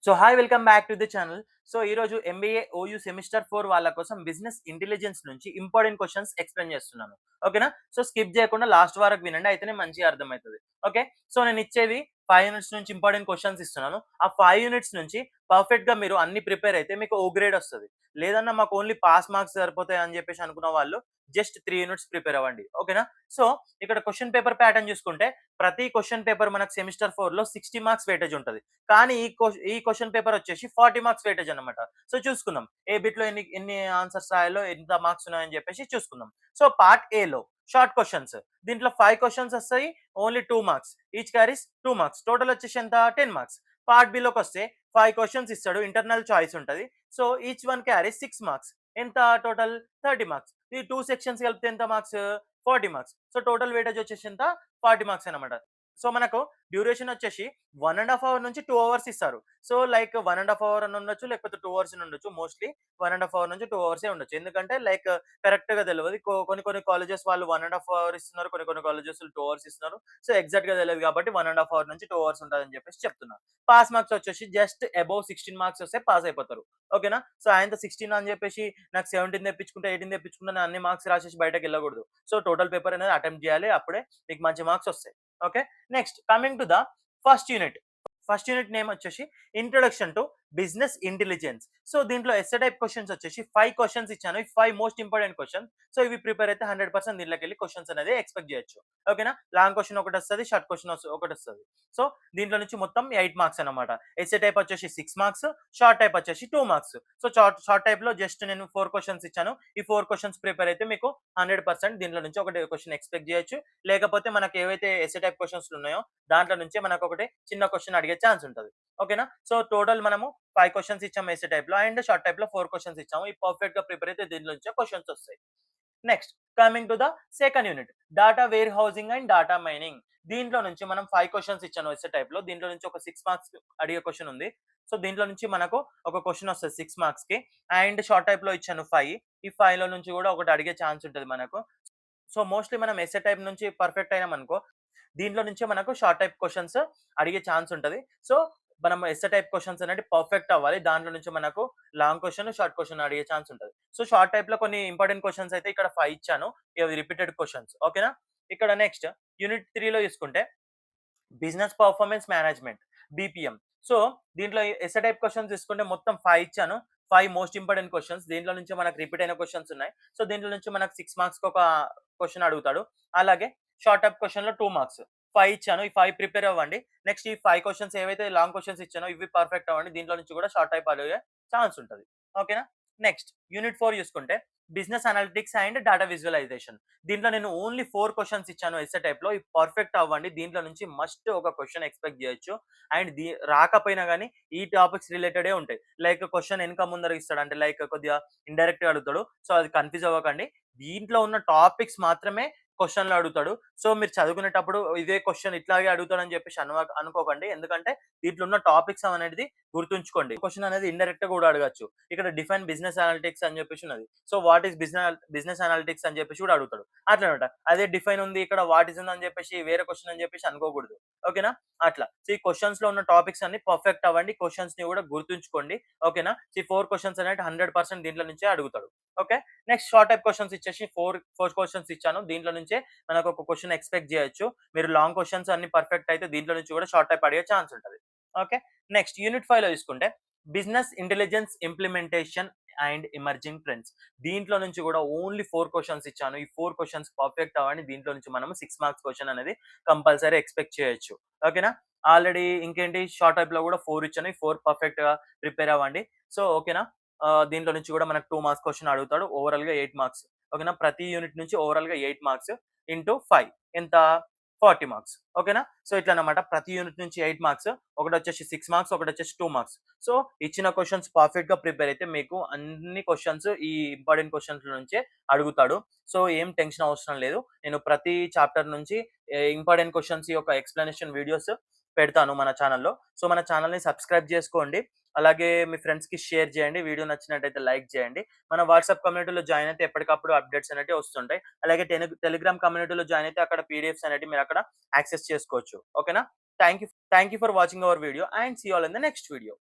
So hi welcome back to the channel. So ఈరోజు MBA OU semester 4 వాళ్ళ కోసం business intelligence నుంచి important questions explain చేస్తున్నాను. ఓకేనా? సో స్కిప్ చేయకుండా లాస్ట్ వరకు వినండి, అయితేనే మంచిగా అర్థమవుతుంది. ఓకే. సో నేను ఇచ్చేవి 5 యూనిట్స్ నుంచి ఇంపార్టెంట్ క్వశ్చన్స్ ఇస్తున్నాను. ఆ 5 యూనిట్స్ నుంచి పర్ఫెక్ట్‌గా మీరు అన్ని ప్రిపేర్ అయితే మీకు ఓ గ్రేడ్ వస్తది. లేదన్నా మాకు ఓన్లీ పాస్ మార్క్స్ సరిపోతాయి అని చెప్పేసి అనుకున్న వాళ్ళు జస్ట్ 3 యూనిట్స్ ప్రిపేర్ అవ్వండి. ఓకేనా? సో ఇక్కడ క్వెషన్ పేపర్ ప్యాటర్న్ చూసుకుంటే ప్రతి క్వెషన్ పేపర్ మనకు సెమిస్టర్ 4లో 60 మార్క్స్ వెయిటేజ్ ఉంటది. కానీ ఈ క్వెషన్ పేపర్ వచ్చేసి 40 మార్క్స్ వెయిటేజ్ అన్నమాట. సో చూసుకుందాం. ఏ బిట్‌లో ఎన్ని ఎన్ని ఆన్సర్స్ రాయాలో, ఎంత మార్క్స్ ఉన్నాయని చెప్పేసి చూసుకుందాం. సో పార్ట్ ఏలో షార్ట్ క్వెషన్స్. దీంట్లో 5 క్వెషన్స్ వస్తాయి. Only 2 marks. Each carries 2 marks. Total వచ్చేసి ఎంత 10 మార్క్స్. పార్ట్ బిలోకొస్తే 5 క్వెషన్స్ ఇస్తాడు. ఇంటర్నల్ చాయిస్ ఉంటది. So each one carries 6 marks. ఎంత టోటల్ 30 మార్క్స్. ఈ 2 సెక్షన్స్ కలిపితే ఎంత marks 40 marks. So total weightage వచ్చేసి ఎంత 40 మార్క్స్ అన్నమాట. సో మనకు డ్యూరేషన్ వచ్చేసి 1 ½ అవర్ నుంచి 2 అవర్స్ ఇస్తారు. సో లైక్ 1 ½ అవర్ అని ఉండొచ్చు, లేకపోతే 2 అవర్స్ అని ఉండొచ్చు. మోస్ట్‌లీ 1 ½ అవర్ నుంచి 2 అవర్సే ఉండొచ్చు. ఎందుకంటే లైక్ కరెక్ట్‌గా తెలవదు. కొన్ని కాలేజెస్ వాళ్ళు 1 ½ అవర్ ఇస్తున్నారు. కొన్ని కాలేజెస్‌లో 2 అవర్స్ ఇస్తున్నారు. సో ఎగ్జాక్ట్‌గా తెలీదు కాబట్టి 1 ½ అవర్ నుంచి 2 అవర్స్ ఉంటదని చెప్పేసి చెప్తున్నా. పాస్ మార్క్స్ వచ్చేసి జస్ట్ అబోవ్ 16 మార్క్స్ వస్తే పాస్ అయిపోతారు. ఓకేనా? సో ఆయనతో 16 అని చెప్పేసి నాకు 17 తెప్పించుకుంటా, 18 తెప్పించుకుంటా నేను అన్ని మార్క్స్ రాసేసి బయటకెళ్ళకూడదు. సో టోటల్ పేపర్ అనేది అటెంప్ట్ చేయాలి. అప్పుడే మీకు మంచి మార్క్స్ వస్తాయి. Okay. Next coming to the first unit. First unit name వచ్చేసి introduction to business intelligence. So దీంట్లో ఎస్సే టైప్ క్వశ్చన్స్ వచ్చేసి 5 క్వశ్చన్స్ ఇచ్చాను. ఈ 5 మోస్ట్ ఇంపార్టెంట్ క్వశ్చన్. సో ఇవి ప్రిపేర్ అయితే 100% దీంట్లోకెళ్ళి క్వశ్చన్స్ అనేది ఎక్స్‌పెక్ట్ చేయొచ్చు. ఓకేనా? లాంగ్ క్వశ్చన్ ఒకటి వస్తది. షార్ట్ క్వశ్చన్ ఒకటి వస్తది. సో దీంట్లో నుంచి మొత్తం 8 మార్క్స్ అన్నమాట. ఎస్సే టైప్ వచ్చేసి 6 మార్క్స్, షార్ట్ టైప్ వచ్చేసి 2 మార్క్స్. సో షార్ట్ టైప్‌లో జస్ట్ నేను 4 క్వశ్చన్స్ ఇచ్చాను. ఈ 4 క్వశ్చన్స్ ప్రిపేర్ అయితే మీకు 100% దీంట్లో నుంచి ఒకటి క్వశ్చన్ ఎక్స్‌పెక్ట్ చేయొచ్చు. లేకపోతే మనకు ఏవైతే ఎస్సే టైప్ క్వశ్చన్స్ ఉన్నాయో దాంట్లో నుంచే మనకు ఒకటి చిన్న క్వశ్చన్ అడిగే ఛాన్స్ ఉంటది. ఓకేనా? సో టోటల్ మనము 5 క్వశ్చన్స్ ఇచ్చాము ఎస్సే టైప్‌లో అండ్ షార్ట్ టైప్‌లో 4 క్వశ్చన్స్ ఇచ్చాము. ఈ పర్ఫెక్ట్‌గా ప్రిపేర్ అయితే దీంట్లో నుంచే క్వశ్చన్స్ వస్తాయి. Next coming to the second unit data warehousing and data mining. దీంట్లో నుంచి మనం 5 క్వశ్చన్స్ ఇచ్చాను ఎస్సే టైప్‌లో. దీంట్లో నుంచి ఒక 6 మార్క్స్ అడిగే క్వశ్చన్ ఉంది. సో దీంట్లో నుంచి మనకు ఒక క్వశ్చన్ వస్తది 6 మార్క్స్‌కి అండ్ షార్ట్ టైప్‌లో ఇచ్చాను 5. ఈ 5లో నుంచి కూడా ఒకటి అడిగే ఛాన్స్ ఉంటది మనకు. సో మోస్ట్‌లీ మనం ఎస్సే టైప్ నుంచి పర్ఫెక్ట్ అయినామనుకో, దీంట్లో నుంచే మనకు షార్ట్ టైప్ క్వెషన్స్ అడిగే ఛాన్స్ ఉంటది. సో మనం ఎస్సే టైప్ క్వెషన్స్ అనేవి పర్ఫెక్ట్ అవ్వాలి. దాంట్లో నుంచి మనకు లాంగ్ క్వెషన్, షార్ట్ క్వెషన్ అడిగే ఛాన్స్ ఉంటది. సో షార్ట్ టైప్‌లో కొన్ని ఇంపార్టెంట్ క్వెషన్స్ అయితే ఇక్కడ 5 ఇచ్చాను. ఇవి రిపీటెడ్ క్వెషన్స్. ఓకేనా? ఇక్కడ నెక్స్ట్ యూనిట్ 3లో తీసుకుంటే business performance management BPM. So దీంట్లో ఎస్సే టైప్ క్వెషన్స్ తీసుకుంటే మొత్తం 5 ఇచ్చాను. 5 మోస్ట్ ఇంపార్టెంట్ క్వెషన్స్. దీంట్లో నుంచి మనకు రిపీట్ అయిన క్వెషన్స్ ఉన్నాయి. సో దీంట్లో నుంచి మనకు 6 మార్క్స్‌కి ఒక క్వెషన్ అడుగుతాడు. అలాగే షార్ట్ టైప్ క్వెషన్‌లో 2 మార్క్స్. 5 ఇచ్చాను. ఈ 5 ప్రిపేర్ అవ్వండి. నెక్స్ట్ ఈ 5 క్వెషన్స్ ఏవైతే లాంగ్ క్వెషన్స్ ఇచ్చానో ఇవి పర్ఫెక్ట్ అవ్వండి. దీంట్లో నుంచి కూడా షార్ట్ టైప్ అడిగే ఛాన్స్ ఉంటది. ఓకేనా? నెక్స్ట్ యూనిట్ 4 చూసుకుంటే business analytics and data visualisation. దీంట్లో నేను ఓన్లీ 4 క్వెషన్స్ ఇచ్చాను ఎస్సే టైప్‌లో. ఇవి పర్ఫెక్ట్ అవ్వండి. దీంట్లో నుంచి మస్ట్ ఒక క్వెషన్ ఎక్స్‌పెక్ట్ చేయొచ్చు. అండ్ రాకపోయినా గాని ఈ టాపిక్స్ రిలేటెడే ఉంటాయి. లైక్ క్వెషన్ వెనక ముందర ఇస్తాడు. అంటే లైక్ కొద్దిగా ఇండైరెక్ట్‌గా అడుగుతాడు. సో అది కన్‌ఫ్యూజ్ అవ్వకండి. దీంట్లో ఉన్న టాపిక్స్ మాత్రమే క్వెషన్‌లో అడుగుతాడు. సో మీరు చదువుకునేటప్పుడు ఇదే క్వెషన్ ఇట్లాగే అడుగుతాడని చెప్పేసి అనుకోకండి. ఎందుకంటే దీంట్లో ఉన్న టాపిక్స్ అనేది గుర్తుంచుకోండి. క్వెషన్ అనేది ఇండైరెక్ట్‌గా కూడా అడగొచ్చు. ఇక్కడ డిఫైన్ బిజినెస్ అనలిటిక్స్ అని చెప్పేసి ఉన్నది. So what is business analytics అని చెప్పేసి కూడా అడుగుతాడు. అట్లనమాట. అదే డిఫైన్ ఉంది ఇక్కడ వాట్ ఈస్ ఉందని చెప్పేసి వేరే క్వెషన్ అని చెప్పేసి అనుకోకూడదు. ఓకేనా? అట్లా. సో ఈ క్వెషన్స్‌లో ఉన్న టాపిక్స్ అన్ని పర్ఫెక్ట్ అవ్వండి. క్వెషన్స్‌ని కూడా గుర్తుంచుకోండి. ఓకేనా? సో ఈ 4 క్వెషన్స్ అనేవి 100% దీంట్లో నుంచే అడుగుతాడు. Okay. Next short type questions ఇచ్చేసి 4 క్వెషన్స్ ఇచ్చాను. దీంట్లో నుంచే మనకు ఒక క్వెషన్ ఎక్స్‌పెక్ట్ చేయొచ్చు. మీరు లాంగ్ క్వెషన్స్ అన్ని పర్ఫెక్ట్ అయితే దీంట్లో నుంచి కూడా షార్ట్ టైప్ అడిగే ఛాన్స్ ఉంటది. ఓకే. నెక్స్ట్ యూనిట్ 5లో తీసుకుంటే business intelligence implementation and emerging trends. దీంట్లో నుంచి కూడా ఓన్లీ 4 క్వెషన్స్ ఇచ్చాను. ఈ 4 క్వెషన్స్ పర్ఫెక్ట్ అవ్వండి. దీంట్లో నుంచి మనము 6 మార్క్స్ క్వెషన్ అనేది కంపల్సరీ ఎక్స్‌పెక్ట్ చేయొచ్చు. ఓకేనా? ఆల్రెడీ ఇంకేంటి షార్ట్ టైప్‌లో కూడా 4 ఇచ్చాను. ఈ 4 పర్ఫెక్ట్‌గా ప్రిపేర్ అవ్వండి. సో ఓకేనా? దీంట్లో నుంచి కూడా మనకు 2 మార్క్స్ క్వెషన్ అడుగుతాడు. ఓవరాల్‌గా 8 మార్క్స్. ఓకేనా? ప్రతి యూనిట్ నుంచి ఓవరాల్‌గా 8 మార్క్స్ ఇంటూ 5 ఎంత 40 మార్క్స్. ఓకేనా? సో ఇట్లనమాట. ప్రతి యూనిట్ నుంచి 8 మార్క్స్. ఒకటొచ్చేసి 6 మార్క్స్, ఒకటొచ్చేసి 2 మార్క్స్. సో ఇచ్చిన క్వెషన్స్ పర్ఫెక్ట్‌గా ప్రిపేర్ అయితే మీకు అన్ని క్వెషన్స్ ఈ ఇంపార్టెంట్ క్వెషన్స్ నుంచే అడుగుతాడు. సో ఏం టెన్షన్ అవసరం లేదు. నేను ప్రతి చాప్టర్ నుంచి ఇంపార్టెంట్ క్వెషన్స్ యొక్క ఎక్స్‌ప్లనేషన్ వీడియోస్ పెడతాను మన ఛానెల్‌లో. సో మన ఛానెల్‌ని సబ్స్క్రైబ్ చేసుకోండి. అలాగే మీ ఫ్రెండ్స్‌కి షేర్ చేయండి. వీడియో నచ్చినట్టయితే లైక్ చేయండి. మన వాట్సాప్ కమ్యూనిటీలో జాయిన్ అయితే ఎప్పటికప్పుడు అప్డేట్స్ అనేటివి వస్తుంటాయి. అలాగే టెలిగ్రామ్ కమ్యూనిటీలో జాయిన్ అయితే అక్కడ పీడీఎఫ్స్ అనేటివి మీరు అక్కడ యాక్సెస్ చేసుకోవచ్చు. ఓకేనా? Thank you for watching our video and see you all in the next video.